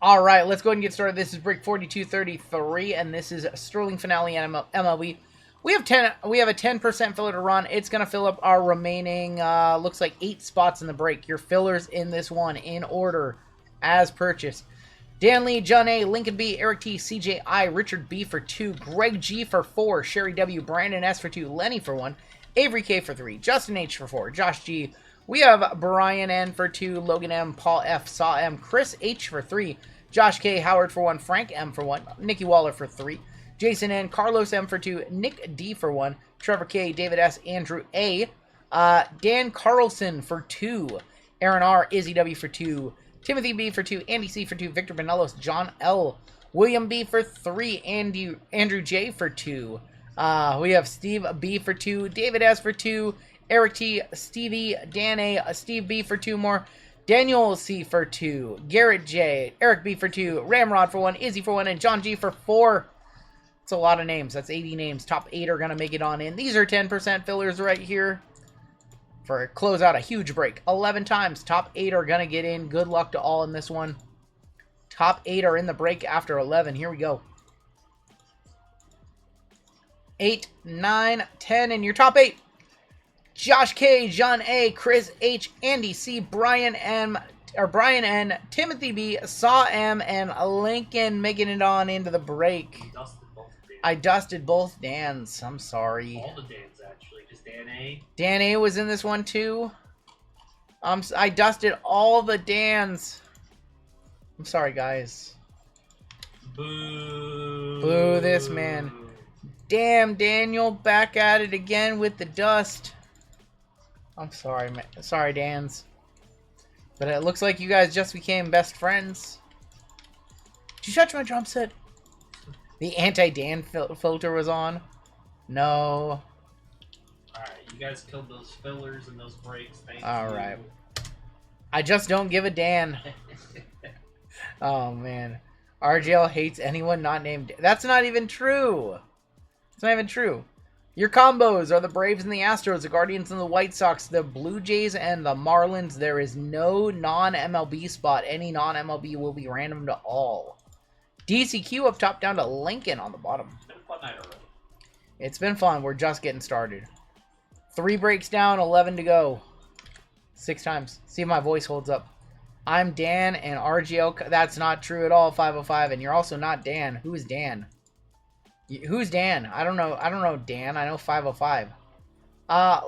All right, let's go ahead and get started. This is break 4233, and this is Sterling Finale MLB. We have a 10% filler to run. It's gonna fill up our remaining looks like 8 spots in the break. Your fillers in this one in order as purchased. Dan Lee, John A, Lincoln B, Eric T, CJ I, Richard B for 2, Greg G for 4, Sherry W, Brandon S for 2, Lenny for 1, Avery K for 3, Justin H for 4, Josh G. We have Brian N for 2, Logan M, Paul F, Saw M, Chris H for 3, Josh K, Howard for 1, Frank M for 1, Nikki Waller for 3, Jason N, Carlos M for 2, Nick D for 1, Trevor K, David S, Andrew A, Dan Carlson for 2, Aaron R, Izzy W for 2, Timothy B for 2, Andy C for 2, Victor Benelos, John L, William B for 3, Andrew J for 2. We have Steve B for 2, David S for 2, Eric T, Stevie, Dan A, Steve B for 2 more, Daniel C for 2, Garrett J, Eric B for 2, Ramrod for 1, Izzy for 1, and John G for 4. That's a lot of names. That's 80 names. Top 8 are going to make it on in. These are 10% fillers right here. For a close out a huge break. 11 times. Top 8 are going to get in. Good luck to all in this one. Top 8 are in the break after 11. Here we go. 8, 9, 10 in your top 8. Josh K, John A, Chris H, Andy C, Brian M, or Brian N, Timothy B, Saw M, and Lincoln making it on into the break. I dusted both Dans. I'm sorry. All the Dans, actually. Just Dan A. Dan A was in this one, too. I dusted all the Dans. I'm sorry, guys. Boo. Boo this man. Damn, Daniel, back at it again with the dust. I'm sorry, man. Sorry, Dans. But it looks like you guys just became best friends. Did you touch my drum set? The anti-Dan filter was on. No. Alright, you guys killed those fillers and those breaks. Thank you. Alright. I just don't give a Dan. Oh, man. RGL hates anyone not named Dan. That's not even true. It's not even true. Your combos are the Braves and the Astros, the Guardians and the White Sox, the Blue Jays and the Marlins. There is no non-MLB spot. Any non-MLB will be random to all. DCQ up top down to Lincoln on the bottom. It's been a fun night already. It's been fun. We're just getting started. 3 breaks down, 11 to go. 6 times. See if my voice holds up. I'm Dan and RGL. That's not true at all, 505. And you're also not Dan. Who is Dan? Who's Dan? I don't know. I don't know Dan. I know 505.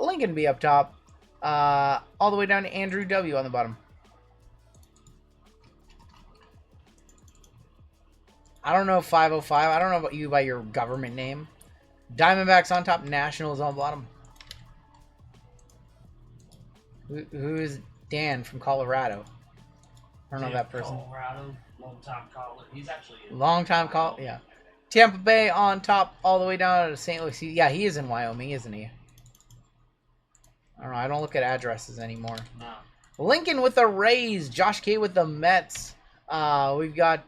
Lincoln B up top. All the way down to Andrew W on the bottom. I don't know 505. I don't know about you by your government name. Diamondbacks on top. Nationals on bottom. Who is Dan from Colorado? I don't know that person. Colorado, long-time caller. He's actually in Long-time call. Yeah. Tampa Bay on top all the way down to St. Louis. Yeah, he is in Wyoming, isn't he? I don't know. I don't look at addresses anymore. No. Lincoln with the Rays. Josh K with the Mets. We've got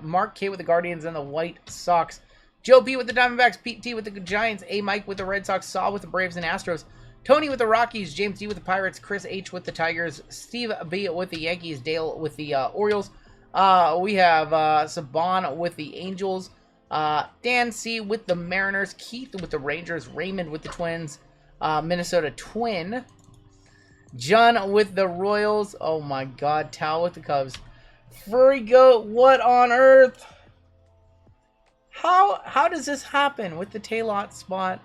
Mark K with the Guardians and the White Sox. Joe B with the Diamondbacks. Pete T with the Giants. A Mike with the Red Sox. Saw with the Braves and Astros. Tony with the Rockies. James D with the Pirates. Chris H with the Tigers. Steve B with the Yankees. Dale with the Orioles. We have Saban with the Angels. Dan C with the Mariners. Keith with the Rangers. Raymond with the Twins. Minnesota Twin. John with the Royals. Oh my God. Tal with the Cubs. Furry Goat, what on earth? How does this happen with the Taylor spot?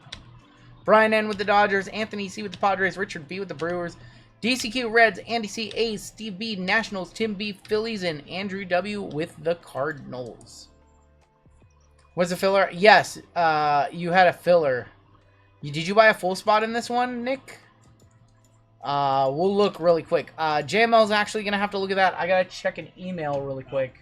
Brian N with the Dodgers, Anthony C with the Padres, Richard B with the Brewers, DCQ Reds, Andy C A's, Steve B Nationals, Tim B Phillies, and Andrew W with the Cardinals. Was a filler? Yes, you had a filler. Did you buy a full spot in this one, Nick? We'll look really quick. JML's actually going to have to look at that. I got to check an email really quick.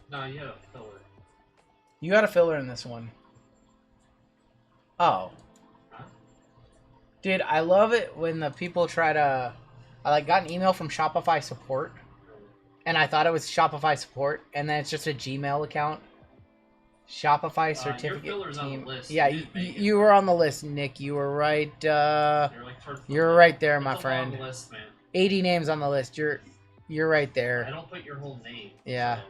No, you had a filler. You had a filler in this one. Oh. Huh? Dude, I love it when the people try to... I got an email from Shopify support. And I thought it was Shopify support, and then it's just a Gmail account. Shopify certificate your filler's team. on the list. Yeah, you were on the list, Nick. You were right. You're right there, my friend. List, man. 80 names on the list. You're right there. I don't put your whole name. Yeah. So.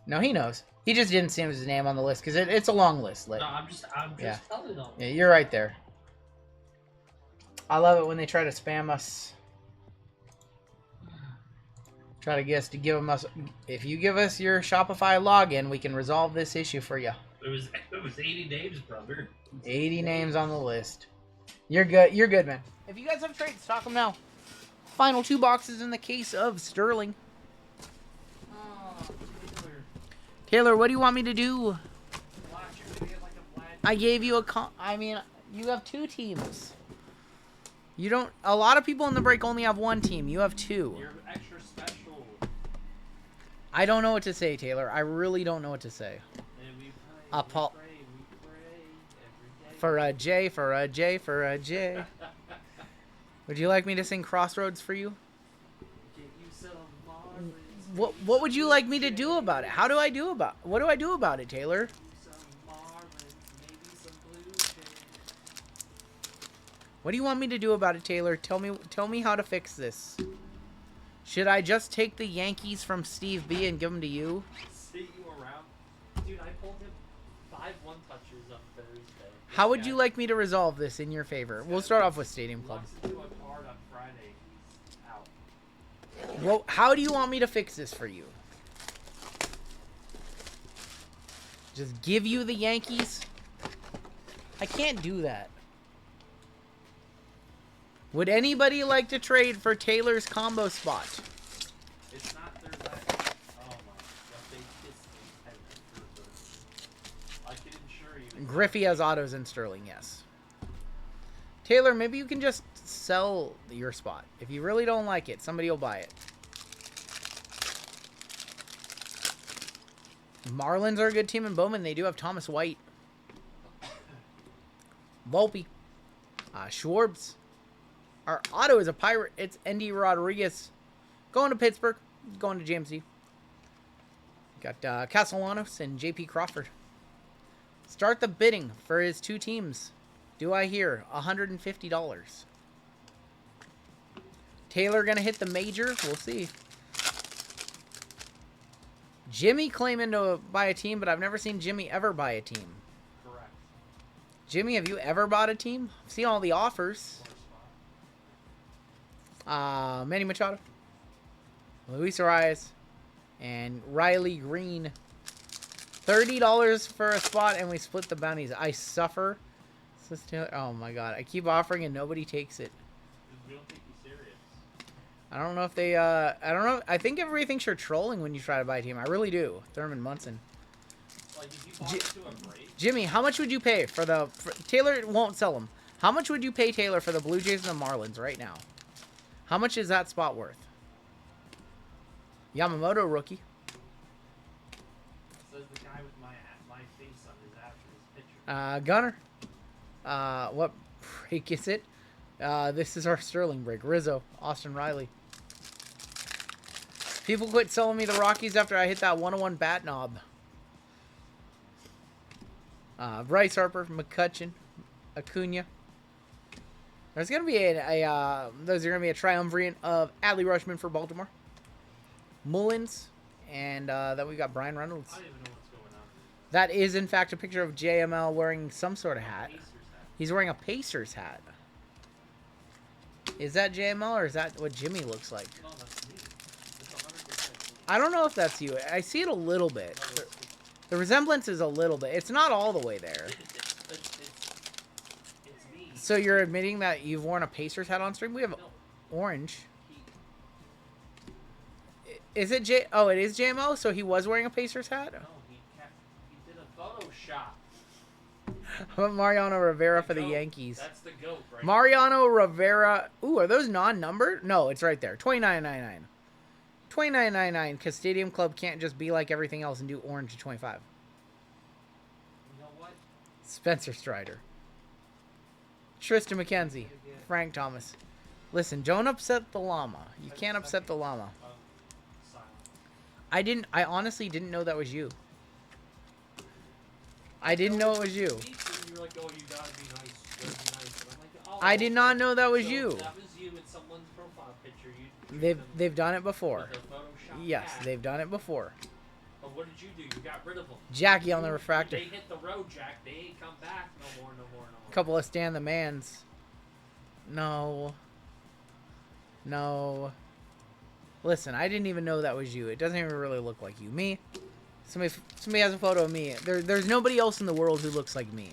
No, he knows. He just didn't see his name on the list because it's a long list. No, I'm just telling them. Yeah, you're right there. I love it when they try to spam us. Try to guess to give us. If you give us your Shopify login, we can resolve this issue for you. It was 80 names, brother. 80 names on the list. You're good. You're good, man. If you guys have trades, talk them now. Final 2 boxes in the case of Sterling. Taylor, what do you want me to do? I gave you you have 2 teams. You don't. A lot of people in the break only have 1 team. You have 2. You're extra special. I don't know what to say, Taylor. I really don't know what to say. We pray for a J, for a J, for a J. Would you like me to sing Crossroads for you? What would you like me to do about it? What do I do about it, Taylor? What do you want me to do about it, Taylor? Tell me how to fix this. Should I just take the Yankees from Steve B and give them to you? See you around. Dude, I pulled him 5 one-touchers on Thursday. How would you like me to resolve this in your favor? We'll start off with Stadium Club. Well, how do you want me to fix this for you? Just give you the Yankees? I can't do that. Would anybody like to trade for Taylor's combo spot? It's not their last. Oh my god, they kissed me. I can assure you. Griffey has autos in Sterling, yes. Taylor, maybe you can just sell your spot. If you really don't like it, somebody will buy it. Marlins are a good team in Bowman. They do have Thomas White. Volpe. Schwarbs. Our auto is a Pirate. It's Endy Rodriguez. Going to Pittsburgh. Going to James D. Got Castellanos and J.P. Crawford. Start the bidding for his 2 teams. Do I hear $150? Taylor going to hit the major? We'll see. Jimmy claiming to buy a team, but I've never seen Jimmy ever buy a team. Correct. Jimmy, have you ever bought a team? I've seen all the offers. Manny Machado, Luis Arias, and Riley Green. $30 for a spot, and we split the bounties. I suffer. Oh my god, I keep offering and nobody takes it. We don't take you serious. I don't know if they. I don't know. I think everybody thinks you're trolling when you try to buy a team. I really do. Thurman Munson. Like if you bought into a break. Jimmy, how much would you pay for the? Taylor won't sell them. How much would you pay Taylor for the Blue Jays and the Marlins right now? How much is that spot worth? Yamamoto rookie. Says the guy with my face on his after his picture. Gunner. What break is it? This is our Sterling break. Rizzo, Austin Riley. People quit selling me the Rockies after I hit that 101 bat knob. Bryce Harper, McCutcheon, Acuna. There's gonna be those are gonna be a triumvirate of Adley Rutschman for Baltimore, Mullins, and then we got Brian Reynolds. I don't even know what's going on. That is in fact a picture of JML wearing some sort of hat. He's wearing a Pacers hat. Is that JML or is that what Jimmy looks like? No, that's me. That's 100%. I don't know if that's you. I see it a little bit. The resemblance is a little bit. It's not all the way there. It's me. So you're admitting that you've worn a Pacers hat on stream? We have orange. Is it J? Oh, it is JMO. So he was wearing a Pacers hat. No, he did a Photoshop. How about Mariano Rivera for the Yankees? That's the GOAT, right? Mariano Rivera. Ooh, are those non-numbered? No, it's right there. $29.99. $29.99 because Stadium Club can't just be like everything else and do orange to 25. You know what? Spencer Strider. Tristan McKenzie. Frank Thomas. Listen, don't upset the llama. You can't upset the llama. I honestly didn't know that was you. I didn't know it was you. And you're like, oh, you gotta be nice. You gotta be nice. And I'm like, oh, I did not know that was so you. That was you in someone's profile picture. You They've done it before. with a Photoshop Yes, hat. they've done it before. But what did you do? You got rid of them. Jackie on the refractor. They hit the road, Jack. They ain't come back. No more, no more, no more. Couple of Stan the Mans. No. No. Listen, I didn't even know that was you. It doesn't even really look like you. Me? Somebody has a photo of me. There's nobody else in the world who looks like me.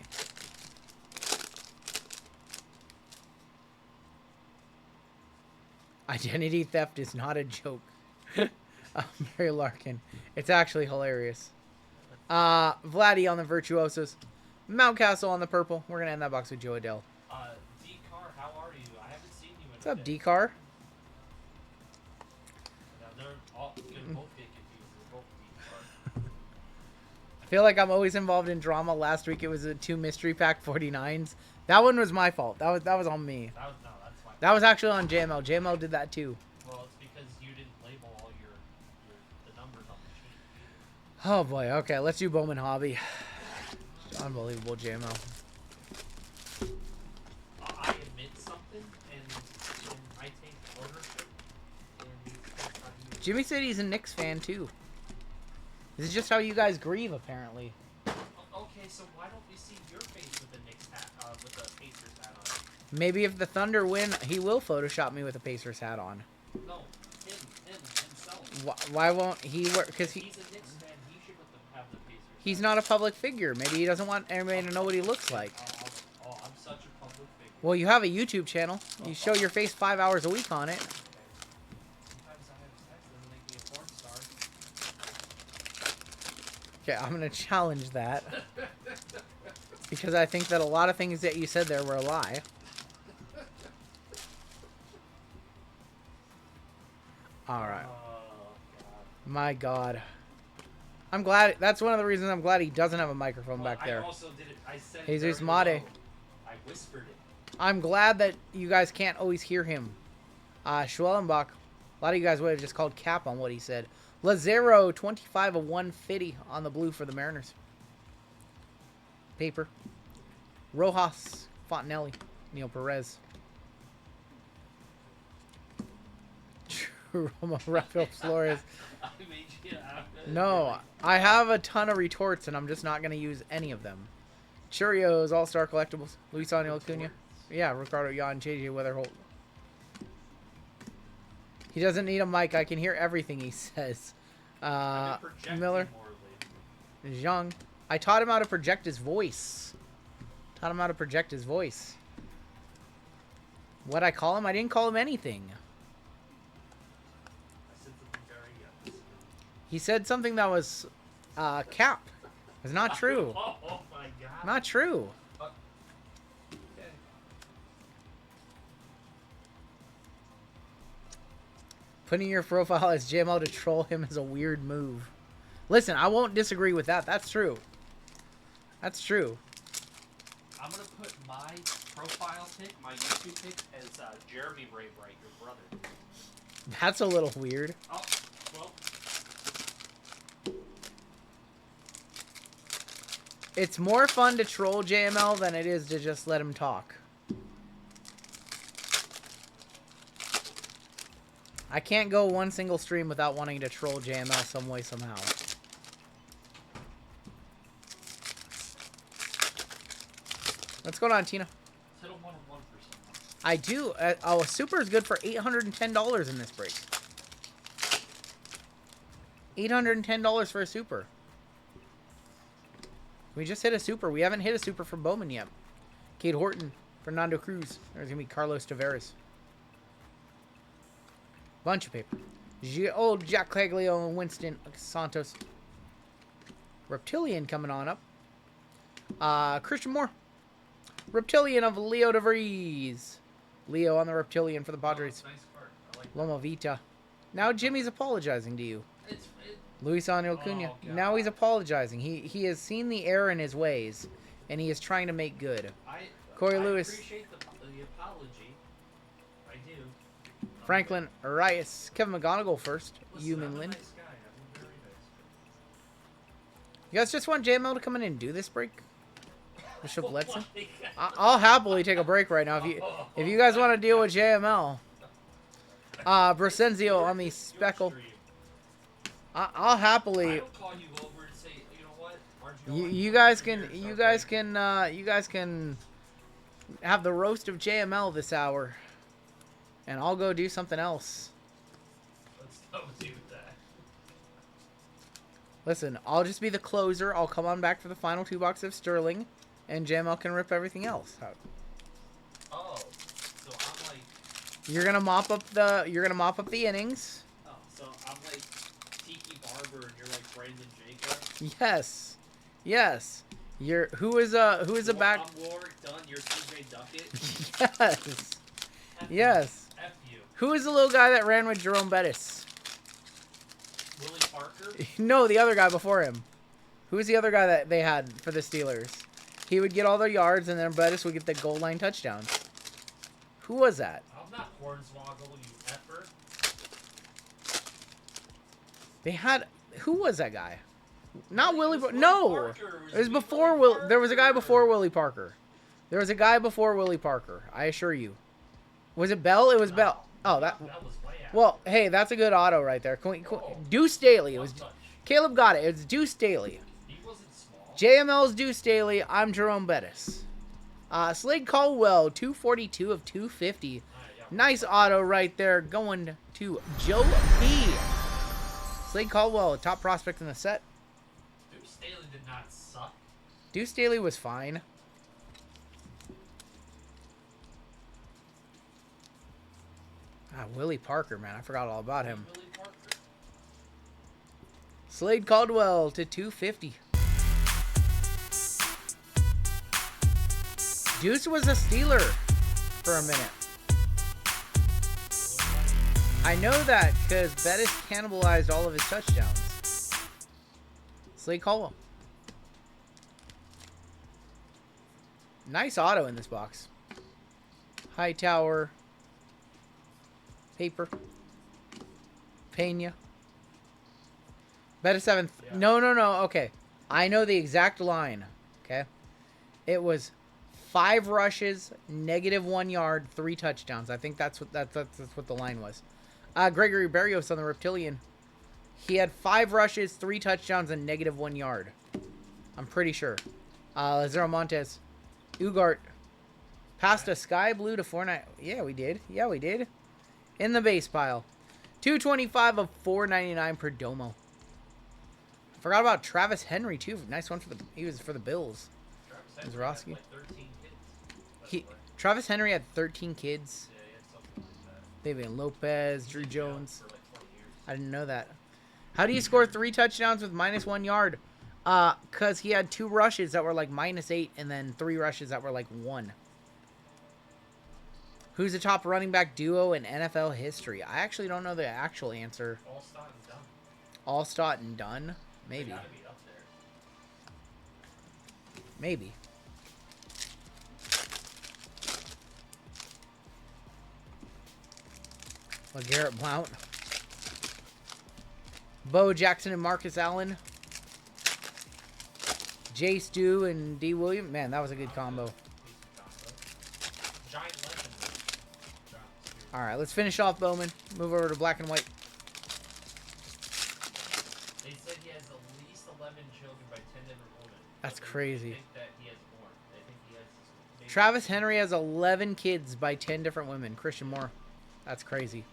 Identity theft is not a joke. Mary Larkin. It's actually hilarious. Vladdy on the Virtuosos. Mountcastle on the purple. We're going to end that box with Joe Adele. D-Car, how are you? I haven't seen you in What's up, a bit. D-Car? Now, they're all gonna both get confused. They're both D-Car. I feel like I'm always involved in drama. Last week it was the 2 mystery pack 49s. That one was my fault. That was on me. No, that's fine. That was actually on JML. JML did that too. Well, it's because you didn't label all the numbers on the sheet. Oh boy. Okay, let's do Bowman Hobby. Unbelievable, JML. I admit something, and I take ownership. And Jimmy said he's a Knicks fan too. This is just how you guys grieve, apparently. Okay, so why don't we see your face with the Knicks hat, with the Pacers hat on? Maybe if the Thunder win, he will Photoshop me with a Pacers hat on. No, himself. Why won't he work? Because He's a Knicks fan. He should have the Pacers. he's not a public figure. Maybe he doesn't want everybody to know what he looks like. I'm such a public figure. Well, you have a YouTube channel. You show your face 5 hours a week on it. Sometimes I have sex and make me a porn star. Okay, I'm gonna challenge that because I think that a lot of things that you said there were a lie. All right. Oh, God. My God. I'm glad. That's one of the reasons I'm glad he doesn't have a microphone Well, back there. I also did it. I said Jesus it Made. very low. I whispered it. I'm glad that you guys can't always hear him. Schwellenbach. A lot of you guys would have just called cap on what he said. Lazaro, 25 of 150 on the blue for the Mariners. Paper. Rojas, Fontenelli, Neil Perez. Rafael Flores. I made you No, I have a ton of retorts, and I'm just not going to use any of them. Cheerios, All-Star Collectibles, Luis Angel Acuna. Yeah, Ricardo Yan, JJ Weatherholt. He doesn't need a mic. I can hear everything he says. Miller. Zhang. I taught him how to project his voice. What'd I call him? I didn't call him anything. He said something that was cap. It's not true. Oh my God. Not true. Okay. Putting your profile as JML to troll him is a weird move. Listen, I won't disagree with that. That's true. That's true. I'm gonna put my profile pic, my YouTube pic, as Jeremy Ray Bright, your brother. That's a little weird. Oh, well. It's more fun to troll JML than it is to just let him talk. I can't go one single stream without wanting to troll JML some way, somehow. What's going on, Tina? Hit a 101%. I do. Oh, a super is good for $810 in this break. $810 for a super. We just hit a super. We haven't hit a super for Bowman yet. Cade Horton, Fernando Cruz. There's going to be Carlos Tavares. Bunch of paper. Old Jack Caglio and Winston Santos. Reptilian coming on up. Christian Moore. Reptilian of Leo DeVries. Leo on the Reptilian for the Padres. Nice card. I like Loma Vita. Now Jimmy's apologizing to you. it. Luis Angel Acuna. Oh, Now he's God. apologizing. He has seen the error in his ways, and he is trying to make good. Corey I Lewis. appreciate the apology. I do. Franklin Arias. Kevin McGonigal first. Listen, Human I'm a Lin. nice guy. I'm a very You guys just want JML to come in and do this break? Bishop Oh Letson? my I'll happily take a break right now if you guys want to deal with JML. Brasenzio on the speckle. I'll happily. I don't call you over and say, you know what? You guys can have the roast of JML this hour, and I'll go do something else. Let's go do that. Listen, I'll just be the closer. I'll come on back for the final 2 boxes of Sterling, and JML can rip everything else. Oh, so I'm like. You're gonna mop up the innings. Oh, so I'm like Tiki Barber, and you're like Brandon Jacobs. Yes. Who is a back? I'm Warwick Dunn. You're TJ Duckett. Yes. F you. Who is the little guy that ran with Jerome Bettis? Willie Parker. No, the other guy before him. Who's the other guy that they had for the Steelers? He would get all their yards, and then Bettis would get the goal line touchdowns. Who was that? I'm not Hornswoggle, you effer. They had. Who was that guy? Not Willie. Willie No, Parker. it was before Willie Will. There was a guy Parker. before Willie Parker. There was a guy before Willie Parker. I assure you. Was it Bell? It was Bell. Oh, that. That was way out. Well, hey, that's a good auto right there. Deuce Staley. It was. One touch. Caleb got it. It was Deuce Staley. He wasn't small. JML's Deuce Staley. I'm Jerome Bettis. Slade Caldwell, 242 of 250. Alright, yeah. Nice auto right there going to Joe P. Slade Caldwell, a top prospect in the set. Dude, Staley did not suck. Deuce Staley was fine. Willie Parker, man. I forgot all about him. Willie Parker. Slade Caldwell to 250. Deuce was a Steeler for a minute. I know that because Bettis cannibalized all of his touchdowns. Slade Caldwell. Nice auto in this box. Hightower. Paper. Pena. Bettis 7th. Yeah. No. Okay. I know the exact line. Okay. It was 5 rushes, -1 yard, 3 touchdowns. I think that's what that's what the line was. Gregory Barrios on the Reptilian. He had 5 rushes, 3 touchdowns, and -1 yard. I'm pretty sure. Lazaro Montes. Ugart. Passed a sky blue to 490. Yeah, we did. In the base pile. 225 of 499 per Domo. Forgot about Travis Henry, too. Nice one for he was for the Bills. Travis Was Henry Roski? had like 13 kids. Travis Henry had 13 kids. Yeah, he had something like that. Fabian Lopez, Drew He's been out Jones. for like 20 years. I didn't know that. How do you score 3 touchdowns with -1 yard? Because he had 2 rushes that were like -8 and then 3 rushes that were like 1. Who's the top running back duo in NFL history? I actually don't know the actual answer. Allstott and Dunn. Allstott and Dunn? Maybe. They gotta be up there. Maybe. LeGarrette Blount. Bo Jackson and Marcus Allen. Jay Stu and D. William. Man, that was a good combo. Giant legend. All right, let's finish off Bowman. Move over to black and white. They said he has at least 11 children by 10 different women. That's But they crazy. think that he has more. They think he has maybe Travis Henry has 11 kids by 10 different women. Christian Moore. That's crazy.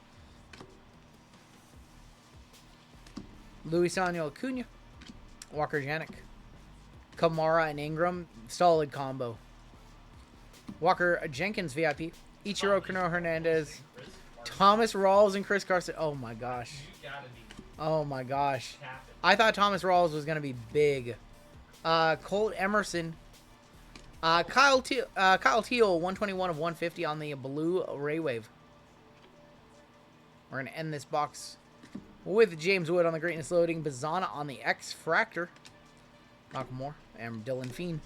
Luis Daniel Acuna. Walker Janik. Kamara and Ingram. Solid combo. Walker Jenkins VIP. Ichiro Cano Hernandez. Chris Carson. Thomas Rawls and Chris Carson. Oh my gosh. You gotta be Oh my gosh. capping. I thought Thomas Rawls was going to be big. Colt Emerson. Kyle Teal, 121 of 150 on the blue Ray Wave. We're going to end this box with James Wood on the Greatness Loading. Bazana on the X Fractor. Malcolm Moore and Dylan Fiend.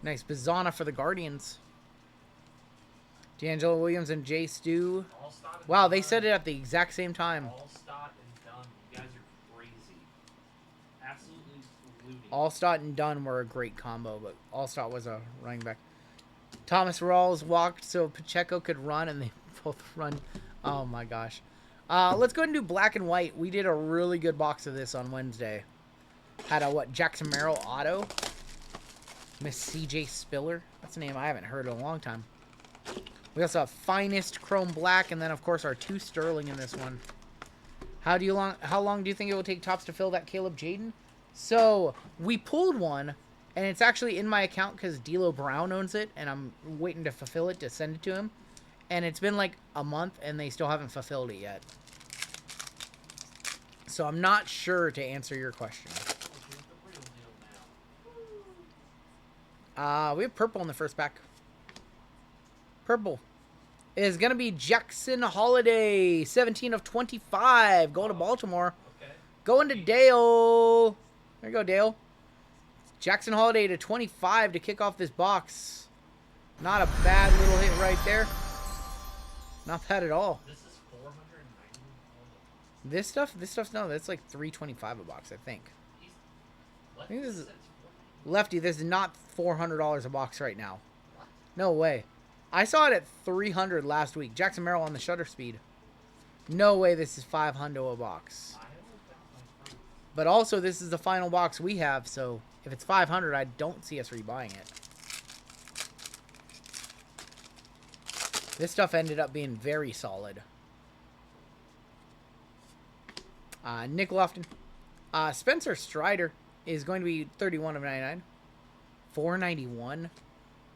Nice Bazana for the Guardians. D'Angelo Williams and Jay Stu. Allstott and Wow, they Dunn. said it at the exact same time. Allstott and Dunn. You guys are crazy. Absolutely loony. Allstott and Dunn were a great combo, but Allstott was a running back. Thomas Rawls walked so Pacheco could run, and they both run. Oh my gosh. Let's go ahead and do black and white. We did a really good box of this on Wednesday. Had a, Jackson Merrill auto. Miss CJ Spiller. That's a name I haven't heard in a long time. We also have Finest Chrome Black, and then, of course, our 2 Sterling in this one. How long do you think it will take Topps to fill that Caleb Jaden? So, we pulled one, and it's actually in my account because D'Lo Brown owns it, and I'm waiting to fulfill it to send it to him. And it's been like a month, and they still haven't fulfilled it yet. So, I'm not sure to answer your question. We have purple in the first pack. Purple is going to be Jackson Holiday, 17 of 25, going to Baltimore. Okay. Going to Dale. There you go, Dale. Jackson Holiday to 25 to kick off this box. Not a bad little hit right there. Not bad at all. This is 490. This stuff, no, that's like $325 a box, I think. What? I think this is Lefty. This is not $400 a box right now. No way. I saw it at $300 last week. Jackson Merrill on the shutter speed. No way this is $500 a box. But also, this is the final box we have, so if it's $500, I don't see us rebuying it. This stuff ended up being very solid. Nick Lofton. Spencer Strider is going to be 31 of 99. $491.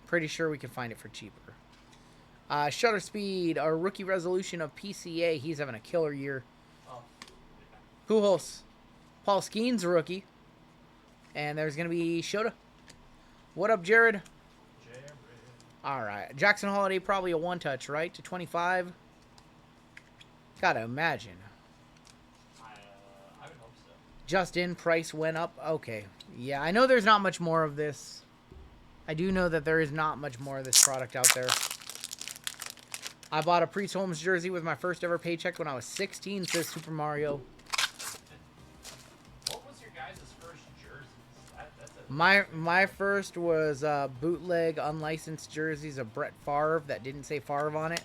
Pretty sure we can find it for cheaper. Shutter speed, a rookie resolution of PCA. He's having a killer year. Oh. Pujols. Paul Skeen's a rookie. And there's going to be Shota. What up, Jared? All right. Jackson Holiday, probably a one-touch, right? To 25. Gotta imagine. I would hope so. Justin, price went up. Okay. Yeah, I know there's not much more of this. I do know that there is not much more of this product out there. I bought a Priest Holmes jersey with my first ever paycheck when I was 16, says Super Mario. What was your guys' first jerseys? That's a My first was bootleg unlicensed jerseys of Brett Favre that didn't say Favre on it.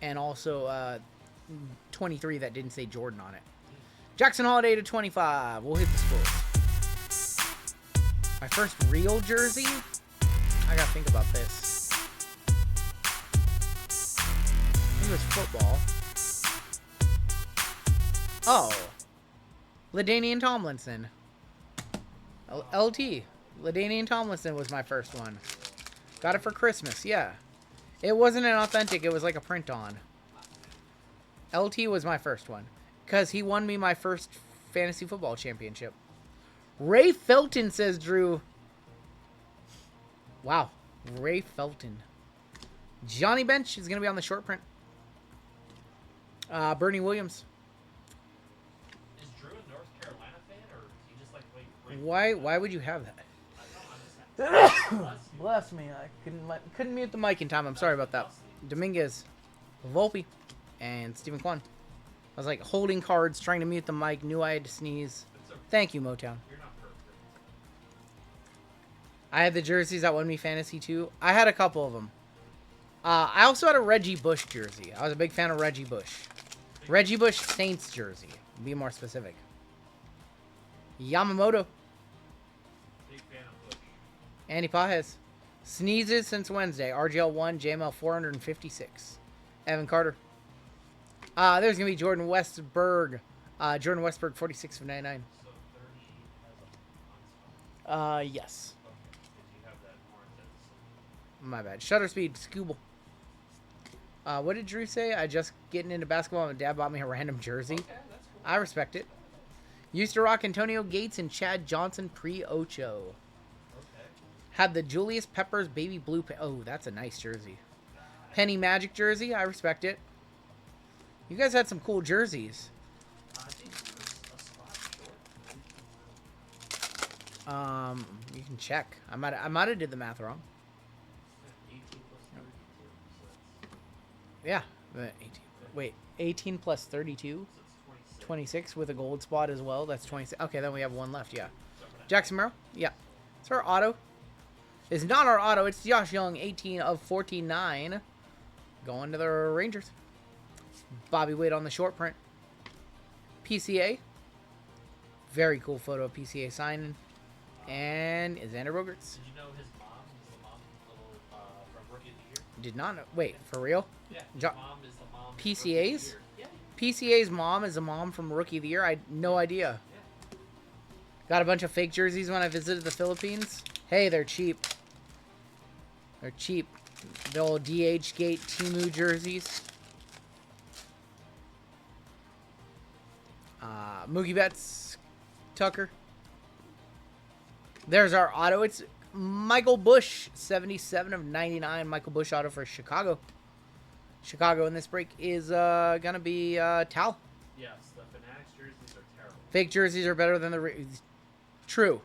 And also 23 that didn't say Jordan on it. Jackson Holiday to 25. We'll hit the score. My first real jersey? I gotta think about this. I think it was football. Oh. LaDainian Tomlinson. LT. LaDainian Tomlinson was my first one. Got it for Christmas, yeah. It wasn't an authentic, it was like a print on. LT was my first one. Because he won me my first fantasy football championship. Ray Felton, says Drew. Wow. Ray Felton. Johnny Bench is going to be on the short print. Bernie Williams. Is Drew a North Carolina fan, or is he just like wait? Why would you have that? Bless me. I couldn't mute the mic in time. I'm sorry about that. Dominguez, Volpe, and Stephen Kwan. I was like holding cards, trying to mute the mic, knew I had to sneeze. Thank you, Motown. You're not perfect. I had the jerseys that won me fantasy too. I had a couple of them. I also had a Reggie Bush jersey. I was a big fan of Reggie Bush. Reggie Bush Saints jersey. Be more specific. Yamamoto. Big fan of Bush. Andy Pajes. Sneezes since Wednesday. RGL 1, JML 456. Evan Carter. There's going to be Jordan Westberg. Jordan Westberg, 46 of 99. So 30 has a Yes. okay. Did you have that more intense? My bad. Shutter speed, Scooble. What did Drew say? I just getting into basketball and Dad bought me a random jersey. Okay, that's cool. I respect it. Used to rock Antonio Gates and Chad Johnson pre-Ocho. Okay. Had the Julius Peppers baby blue. Oh, that's a nice jersey. Penny Magic jersey. I respect it. You guys had some cool jerseys. I think a spot short. You can check. I might have did the math wrong. 18 plus 32. So Yeah. 18. Wait, 18 plus 32? it's 26. 26 with a gold spot as well. That's 26. Okay, then we have one left. Yeah. So for that. Jackson Merrill. Yeah. It's our auto. It's not our auto. It's Josh Young, 18 of 49. Going to the Rangers. Bobby Witt on the short print. PCA. Very cool photo of PCA signing. And Xander Bogaerts. Did you know his mom is the mom from Rookie of the Year? Did not know. Wait, for real? Yeah, his Jo- mom is the mom. from PCA's? Rookie of the Year. Yeah. PCA's mom is a mom from Rookie of the Year. I had no idea. Yeah. Got a bunch of fake jerseys when I visited the Philippines. Hey, they're cheap. They're cheap. The old DH Gate Temu jerseys. Mookie Betts, Tucker. There's our auto. It's Michael Busch, 77 of 99. Michael Busch auto for Chicago. Chicago in this break is going to be Tal. Yes, the Fanatics jerseys are terrible. Fake jerseys are better than the... True.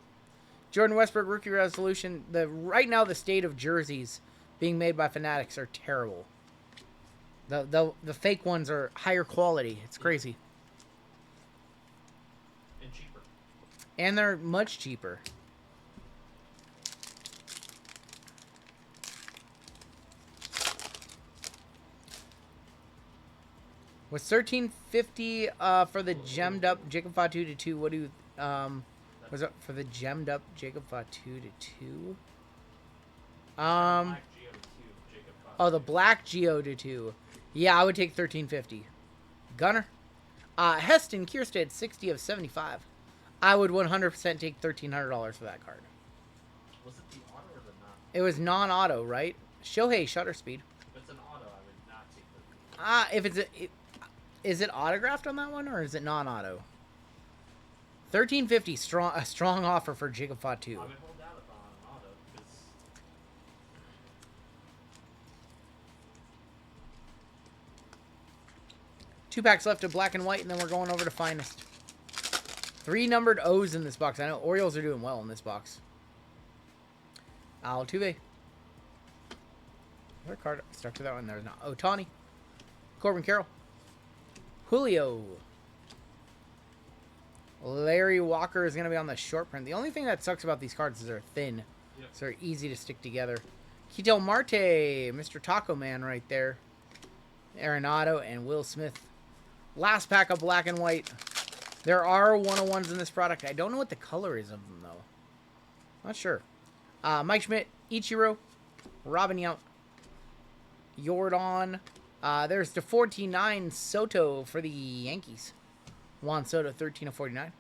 Jordan Westbrook rookie resolution. Right now, the state of jerseys being made by Fanatics are terrible. The fake ones are higher quality. It's crazy. And cheaper. And they're much cheaper. Was $13.50 for the gemmed up Jacob Fatu to 2? What do you was it for the gemmed up Jacob Fatu to 2? Black Geo to 2, Jacob Fox. Oh, the black Geo to 2. Yeah, I would take $13.50. Gunner. Heston Kierstead, 60 of 75. I would 100% take $1,300 for that card. Was it the auto or the not? It was non-auto, right? Shohei shutter speed. If it's an auto, I would not take the. If it's is it autographed on that one or is it non-auto? $13.50, a strong offer for Jacob Fatu. I would hold out on an auto because. Two packs left of black and white, and then we're going over to finest. 3 numbered O's in this box. I know Orioles are doing well in this box. Altuve. Other card stuck to that one. There's not. Ohtani. Corbin Carroll. Julio. Larry Walker is going to be on the short print. The only thing that sucks about these cards is they're thin. Yep. So they're easy to stick together. Ketel Marte. Mr. Taco Man right there. Arenado and Will Smith. Last pack of black and white. There are 101s in this product. I don't know what the color is of them, though. Not sure. Mike Schmidt, Ichiro, Robin Yount, Jordan. There's the 49 Soto for the Yankees. Juan Soto, 13 of 49.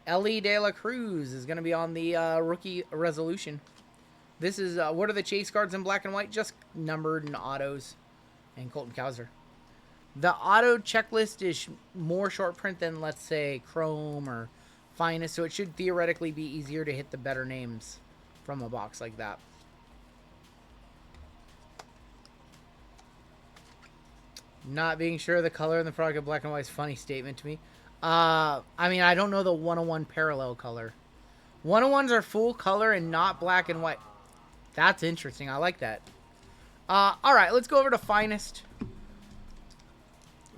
Ellie De La Cruz is going to be on the rookie resolution. This is, what are the chase cards in black and white? Just numbered and autos. And Colton Cowser. The auto checklist is more short print than, let's say, Chrome or Finest, so it should theoretically be easier to hit the better names from a box like that. Not being sure of the color in the product of black and white is a funny statement to me. I mean, I don't know the 101 parallel color. 101s are full color and not black and white. That's interesting. I like that. All right, let's go over to Finest.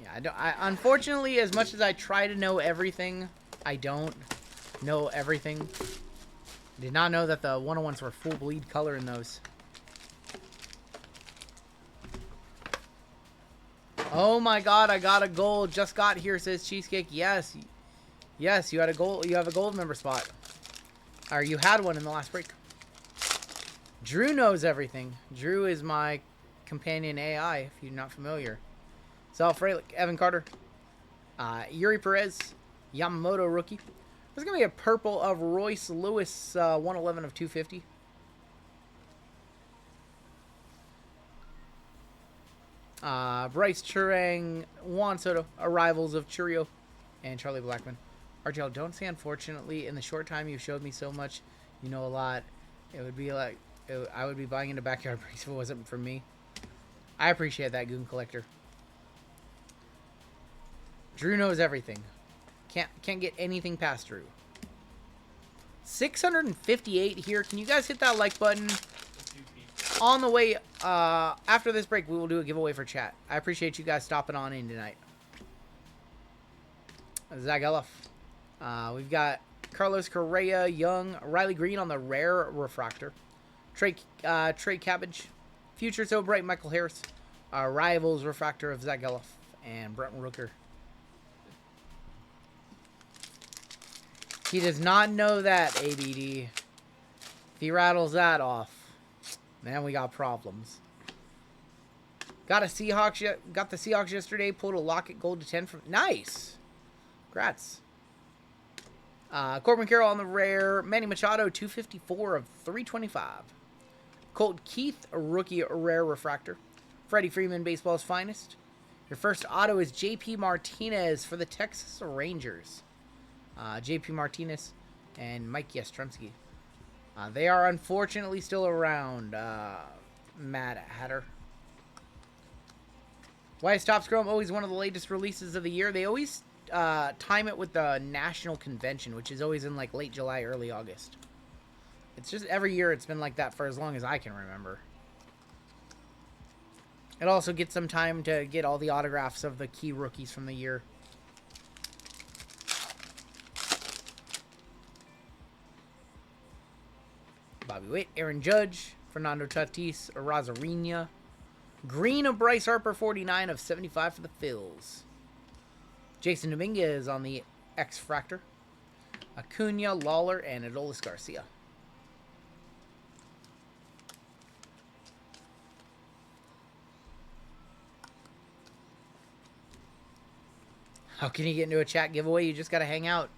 Yeah, unfortunately, as much as I try to know everything, I don't know everything. Did not know that the 101s were full bleed color in those. Oh my god, I got a gold. Just got here, says Cheesecake. Yes. Yes, you had a gold. You have a gold member spot. Or you had one in the last break. Drew knows everything. Drew is my companion AI, if you're not familiar. Sal Frelick, Evan Carter, Yuri Perez, Yamamoto rookie. There's going to be a purple of Royce Lewis, 111 of 250. Bryce Turang, Juan Soto, Arrivals of Churio, and Charlie Blackmon. RGL, don't say unfortunately. In the short time you've showed me so much, you know a lot. It would be like, I would be buying into backyard breaks if it wasn't for me. I appreciate that, Goon Collector. Drew knows everything. Can't get anything past Drew. 658 here. Can you guys hit that like button? On the way, after this break, we will do a giveaway for chat. I appreciate you guys stopping on in tonight. Zagalef. We've got Carlos Correa, Young, Riley Green on the rare refractor. Trey Cabbage. Future So Bright, Michael Harris. Rivals refractor of Zagalef and Brent Rooker. He does not know that, ABD. If he rattles that off, man, we got problems. Got the Seahawks yesterday. Pulled a Lockett gold to 10 from... Nice! Congrats. Corbin Carroll on the rare. Manny Machado, 254 of 325. Colt Keith, a rookie rare refractor. Freddie Freeman, baseball's finest. Your first auto is J.P. Martinez for the Texas Rangers. J.P. Martinez and Mike Yastrzemski. They are unfortunately still around. Mad Hatter. Why is Topps Chrome always one of the latest releases of the year? They always time it with the National Convention, which is always in like late July, early August. It's just every year it's been like that for as long as I can remember. It also gets some time to get all the autographs of the key rookies from the year. Bobby Witt, Aaron Judge, Fernando Tatis, Arozarena. Green of Bryce Harper, 49 of 75 for the Phils. Jason Dominguez on the X-Fractor. Acuna, Lawler, and Adolis Garcia. How can you get into a chat giveaway? You just got to hang out.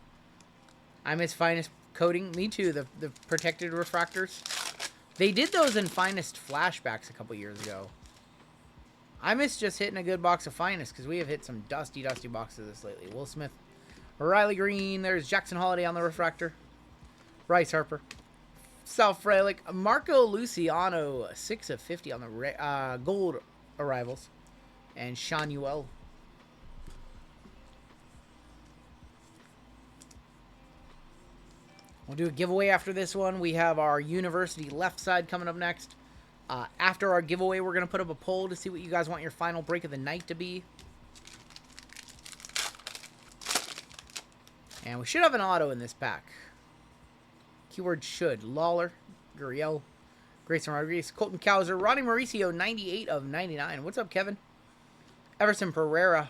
I miss Finest coating. Me too, the protected refractors. They did those in Finest flashbacks a couple years ago. I miss just hitting a good box of Finest because we have hit some dusty boxes of this lately. Will Smith. Riley Green. There's Jackson Holiday on the refractor. Bryce Harper. Sal Frelick. Marco Luciano. 6 of 50 on the gold arrivals. And Sean Ewell. We'll do a giveaway after this one. We have our university left side coming up next. After our giveaway, we're going to put up a poll to see what you guys want your final break of the night to be. And we should have an auto in this pack. Keyword should. Lawler, Gurriel, Grayson Rodriguez, Colton Cowser, Ronnie Mauricio, 98 of 99. What's up, Kevin? Everson Pereira,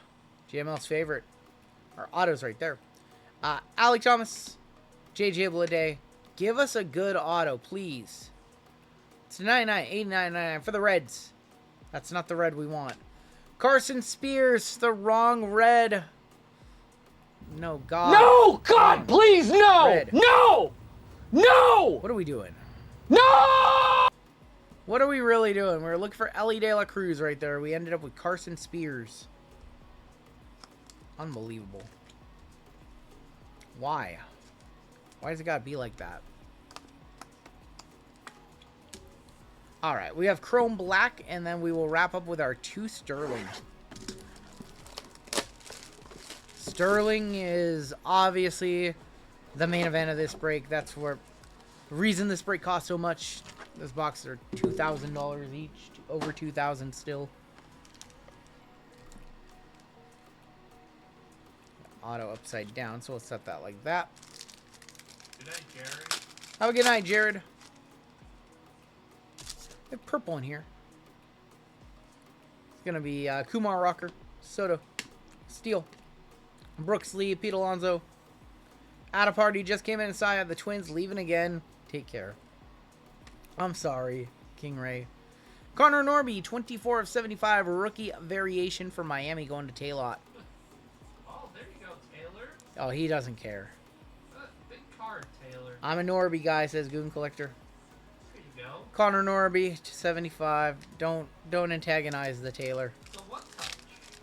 GML's favorite. Our auto's right there. Alec Thomas, JJ Bleday. Give us a good auto, please. It's 99, 89, 99 for the Reds. That's not the red we want. Carson Spears, the wrong red. No, God. No, God, Red. please, no. Red. No. No. What are we doing? No. What are we really doing? We were looking for Ellie De La Cruz right there. We ended up with Carson Spears. Unbelievable. Why? Why does it gotta be like that? Alright, we have Chrome Black, and then we will wrap up with our 2 Sterling. Sterling is obviously the main event of this break. That's where the reason this break costs so much. Those boxes are $2,000 each, over $2,000 still. Auto upside down, so we'll set that like that. Good night, Jared. Have a good night, Jared. We have purple in here. It's going to be Kumar Rocker, Soto, Steele, Brooks Lee, Pete Alonso. At a party, just came in inside. The Twins leaving again. Take care. I'm sorry, King Ray. Connor Norby, 24 of 75, rookie variation for Miami going to Taylor. Oh, there you go, Taylor. Oh, he doesn't care. Big card, Taylor. I'm a Norby guy, says Goon Collector. There you go. Connor Norby, 75. Don't antagonize the Taylor. So what touch?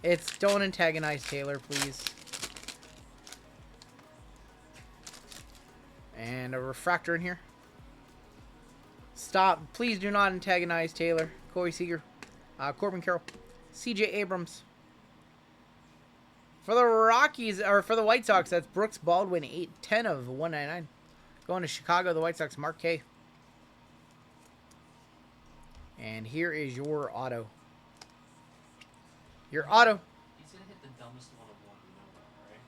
It's don't antagonize Taylor, please. And a refractor in here. Stop. Please do not antagonize Taylor. Corey Seager. Corbin Carroll. CJ Abrams. For the Rockies, or for the White Sox, that's Brooks Baldwin, 10 of 199. Going to Chicago, the White Sox, Mark K. And here is your auto. Your auto. He's gonna hit the dumbest one of one, you know that,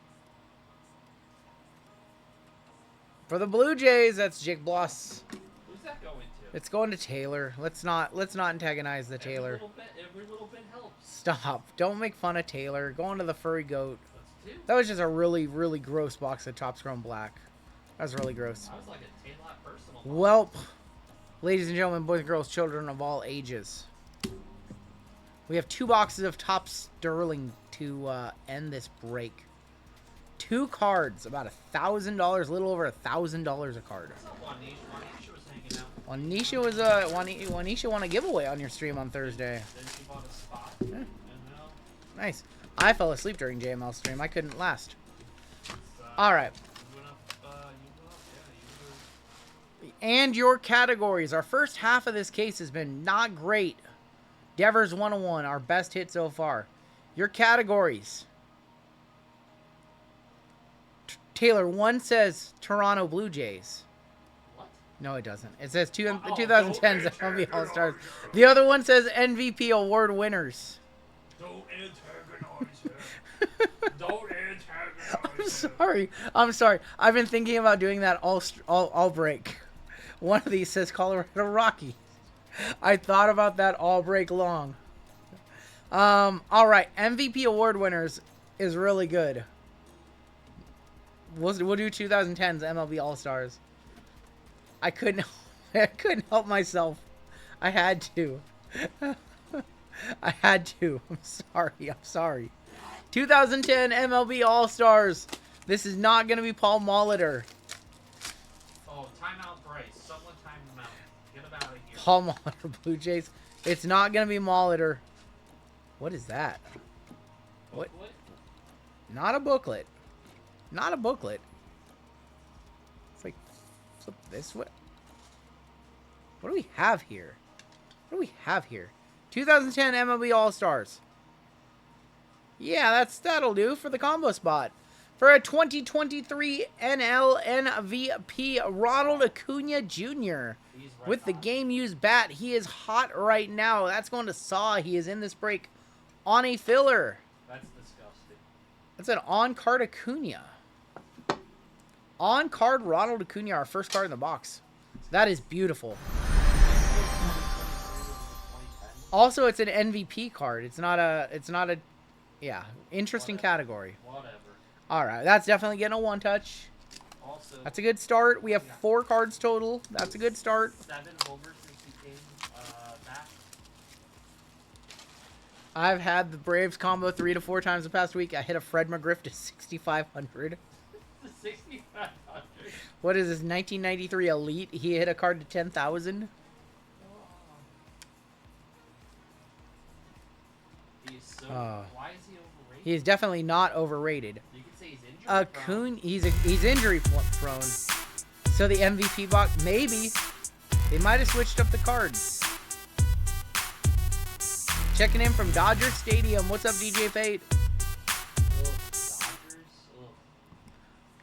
For the Blue Jays, that's Jake Bloss. Who's that going to? It's going to Taylor. Let's not antagonize the Taylor. Every little bit helps. Stop. Don't make fun of Taylor. Going to the furry goat. That's 2. That was just a really, really gross box of Topps Chrome Black. That was really gross. I was like a Taylor personal. Welp. Ladies and gentlemen, boys and girls, children of all ages. We have 2 boxes of Top Sterling to end this break. 2 cards, about $1,000, a little over $1,000 a card. What's up, Juanisha was hanging out. Juanisha won a giveaway on your stream on Thursday. Then she bought a spot. Yeah. And now Nice. I fell asleep during JML stream. I couldn't last. it's, All right. you went up, yeah, And your categories. Our first half of this case has been not great. Devers 101, our best hit so far. Your categories. Taylor, one says Toronto Blue Jays. What? No, it doesn't. It says 2010's don't MLB All-Stars. The other one says MVP award winners. Don't antagonize her. Don't antagonize her. I'm sorry. I've been thinking about doing that all break. One of these says Colorado Rockies. I thought about that all break long. All right. MVP award winners is really good. We'll do 2010's MLB All-Stars. I couldn't help myself. I had to. I had to. I'm sorry. 2010 MLB All-Stars. This is not going to be Paul Molitor. Oh, timeout, Bryce. Someone time him out. Get him out of here. Paul Molitor Blue Jays. It's not going to be Molitor. What is that? What? Booklet? Not a booklet. Not a booklet. It's like, flip this way. What do we have here? What do we have here? 2010 MLB All-Stars. Yeah, that'll do for the combo spot. For a 2023 NL MVP, Ronald Acuna Jr. He's right with the on. game-used bat. He is hot right now. That's going to Saw. He is in this break on a filler. That's disgusting. That's an on-card Acuna. On-card Ronald Acuna, our first card in the box. That is beautiful. Also, it's an MVP card. It's not a, yeah, interesting category. Whatever. All right, that's definitely getting a one-touch. Also, That's a good start. We have 4 cards total. That's a good start. 7 homers since he came back. I've had the Braves combo 3 to 4 times the past week. I hit a Fred McGriff to 6,500. 6,500. What is this, 1993 Elite? He hit a card to 10,000. He's so. Oh. Why is he overrated? He is definitely not overrated. You could say he's injured. Acuna, he's injury prone. So the MVP box, maybe. They might have switched up the cards. Checking in from Dodger Stadium. What's up, DJ Fate? Dodgers. Ugh.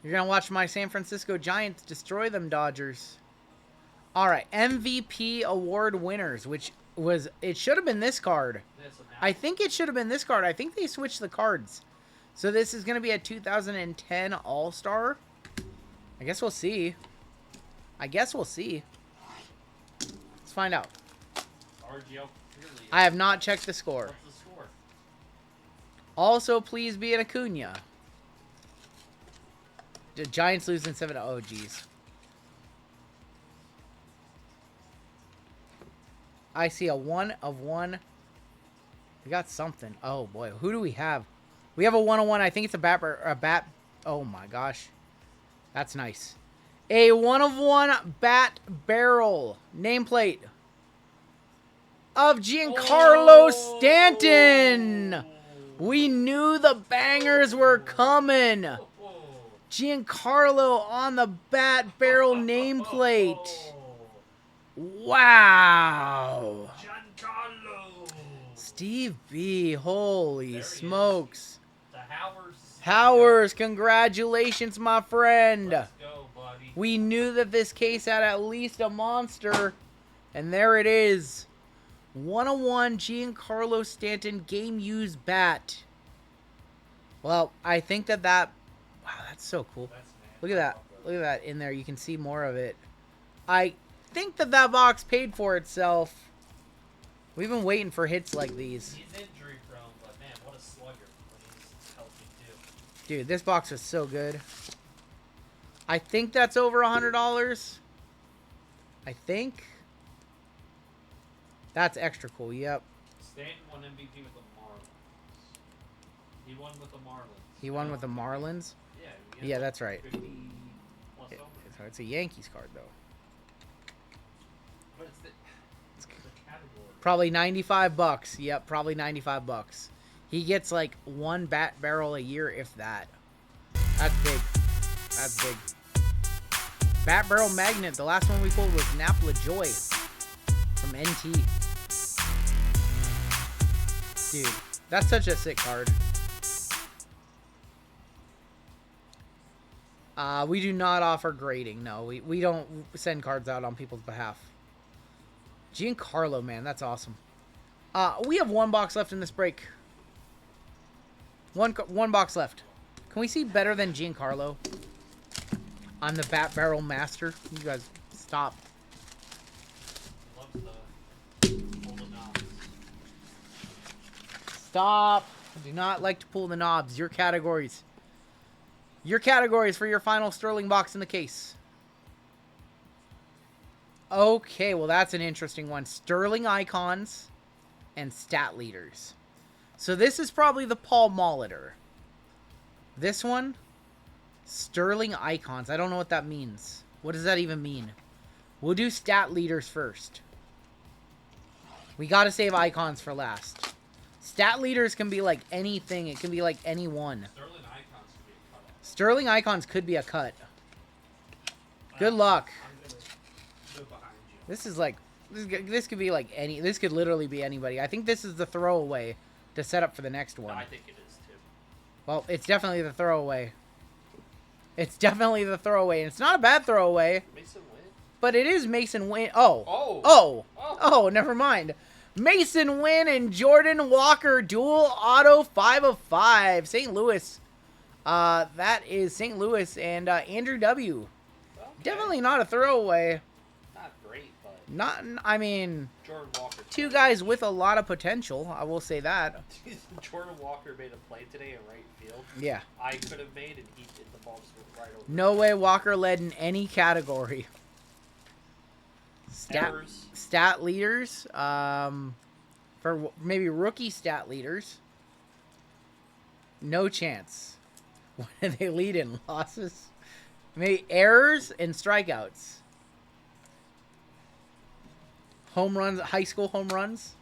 You're going to watch my San Francisco Giants destroy them Dodgers. All right, MVP award winners, which was, it should have been this card. I think it should have been this card. I think they switched the cards. So this is going to be a 2010 All-Star. I guess we'll see. Let's find out. RGL clearly. I have not checked the score. What's the score? Also, please be an Acuna. The Giants losing 7 to, oh, geez. I see a 1 of 1. We got something. Oh, boy. Who do we have? We have a 101. I think it's a bat. Oh, my gosh. That's nice. A 1 of 1 bat barrel nameplate of Giancarlo Stanton. We knew the bangers were coming. Giancarlo on the bat barrel nameplate. Wow. Giancarlo. Steve B. Holy smokes. The Howers, congratulations, my friend. Let's go, buddy. We knew that this case had at least a monster. And there it is. 101 Giancarlo Stanton game used bat. Well, I think that wow, that's so cool. That's Look at that. Look at that in there. You can see more of it. I think that box paid for itself. We've been waiting for hits like these. He's injury prone, but man, what a slugger when he's healthy too. Dude, this box was so good. I think that's over $100. I think. That's extra cool, yep. Stanton won MVP with the Marlins. He won with the Marlins. He won with the Marlins? Yeah. Yeah, that's right. 50 plus over. So it's a Yankees card, though. But it's the category. Probably $95. Yep, probably $95. He gets like one bat barrel a year, if that. That's big. That's big. Bat barrel magnet. The last one we pulled was Napla Joy from NT. Dude, that's such a sick card. We do not offer grading. No, we don't send cards out on people's behalf. Giancarlo, man, that's awesome. We have one box left in this break. One box left. Can we see better than Giancarlo? I'm the bat barrel master. You guys, stop. Loves the pull the knobs. Stop. I do not like to pull the knobs. Your categories. Your categories for your final Sterling box in the case. Okay, well, that's an interesting one. Sterling icons and stat leaders. So this is probably the Paul Molitor. This one, Sterling icons. I don't know what that means. What does that even mean? We'll do stat leaders first. We got to save icons for last. Stat leaders can be like anything. It can be like any one. Sterling icons could be a cutoff. Sterling icons could be a cut. Good luck. I'm gonna go behind you. This is like, this could be like any, this could literally be anybody. I think this is the throwaway to set up for the next one. I think it is too. Well, it's definitely the throwaway. It's definitely the throwaway. And it's not a bad throwaway, Mason Wynn. but it is Mason Wynn. Oh. Oh. Oh. Oh. Oh, never mind. Mason Wynn and Jordan Walker dual auto 5 of 5. St. Louis. That is St. Louis and Andrew W. Okay. Definitely not a throwaway. Not great, but Not, I mean, Jordan Walker. two guys with a lot of potential. I will say that. Jordan Walker made a play today in right field. Yeah. I could have made, and he did the ball just went right over. No way Walker led in any category. Errors. Stat leaders. For maybe rookie stat leaders. No chance. What do they lead in? Losses? Maybe errors and strikeouts. Home runs, high school home runs.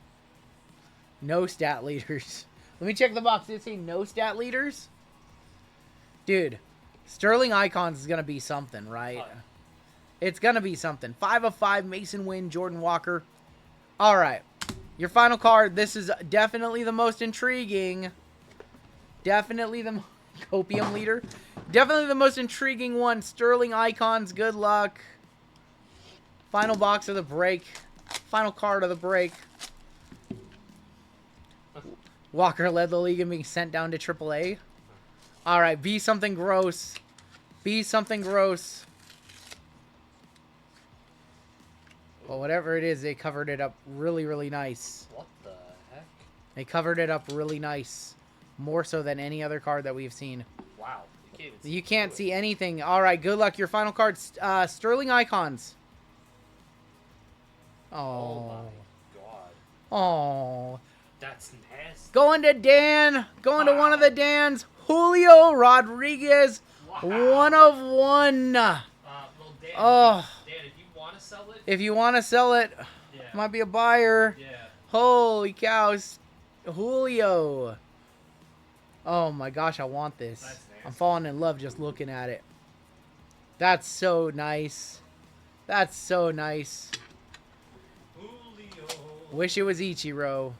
No stat leaders. Let me check the box. Did it say no stat leaders? Dude, Sterling Icons is going to be something, right? It's going to be something. 5 of 5, Mason Wynn, Jordan Walker. All right. Your final card. This is definitely the most intriguing. Definitely the copium leader. Definitely the most intriguing one. Sterling Icons. Good luck. Final box of the break. Final card of the break. Walker led the league in being sent down to AAA. All right, be something gross. Be something gross. Well, whatever it is, they covered it up really, really nice. What the heck? They covered it up really nice. More so than any other card that we've seen. Wow. You can't even see You can't through see anything. All right, good luck. Your final card, Sterling Icons. it. Oh Oh. my god. Oh. That's nasty. Going to Dan. Going to one of the Dans. Julio Rodriguez. Wow. 1 of 1. Well, Dan, Oh. Dan, if you want to sell it, If you want to sell it, yeah. might be a buyer. Yeah. Holy cows. Julio. Oh my gosh, I want this. That's nasty. I'm falling in love just looking at it. That's so nice. That's so nice. Julio. Wish it was Ichiro.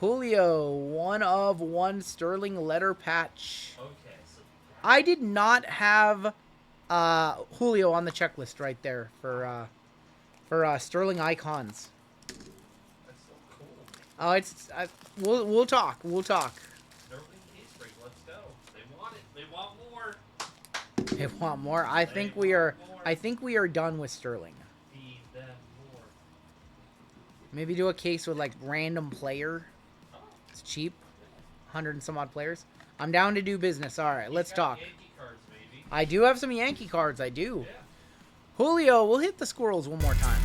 Julio, 1 of 1 Sterling letter patch. Okay, so I did not have Julio on the checklist right there for Sterling Icons. that's so cool. Oh, we'll talk. We'll talk. Sterling case break. Let's go. They want it. They want more. They want more. I think we are done with Sterling. Feed them more. Maybe do a case with like random player. Oh, It's cheap. 100 and some odd players. I'm down to do business. All right, let's got talk. Yankee cards, maybe. I do have some Yankee cards. I do. Yeah. Julio, we'll hit the squirrels one more time.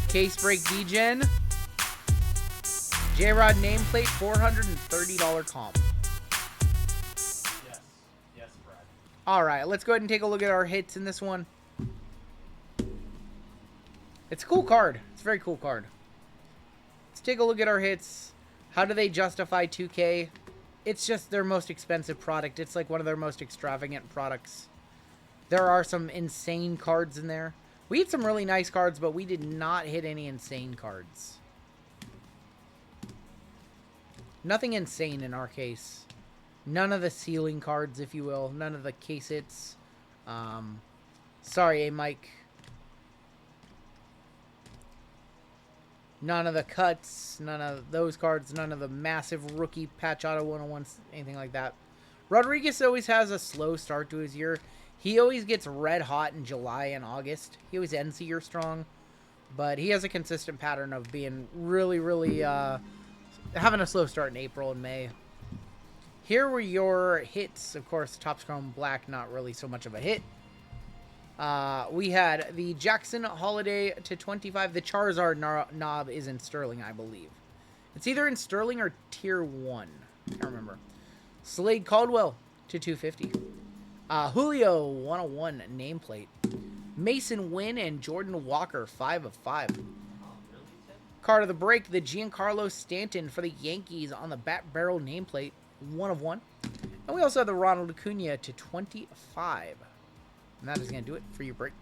Case break Degen. J-Rod nameplate, $430 comp. Yes. Yes, Brad. All right, let's go ahead and take a look at our hits in this one. It's a cool card. It's a very cool card. Let's take a look at our hits. How do they justify 2K? It's just their most expensive product. It's like one of their most extravagant products. There are some insane cards in there. We had some really nice cards, but we did not hit any insane cards. Nothing insane in our case. None of the ceiling cards, if you will. None of the case hits. Sorry, Mike. None of the cuts. None of those cards. None of the massive rookie patch auto 101s. Anything like that. Rodriguez always has a slow start to his year. He always gets red hot in July and August. He always ends the year strong. But he has a consistent pattern of being really, really... having a slow start in April and May. Here were your hits. Of course, Topps Chrome Black, not really so much of a hit. We had the Jackson Holiday to 25. The Charizard knob is in Sterling, I believe. It's either in Sterling or Tier 1. Can't remember. Slade Caldwell to 250. Julio 101 nameplate. Mason Wynn and Jordan Walker 5 of 5. Oh, really, Tim? Card of the break, the Giancarlo Stanton for the Yankees on the bat barrel nameplate, 1 of 1. And we also have the Ronald Acuna to 25. And that is going to do it for your break.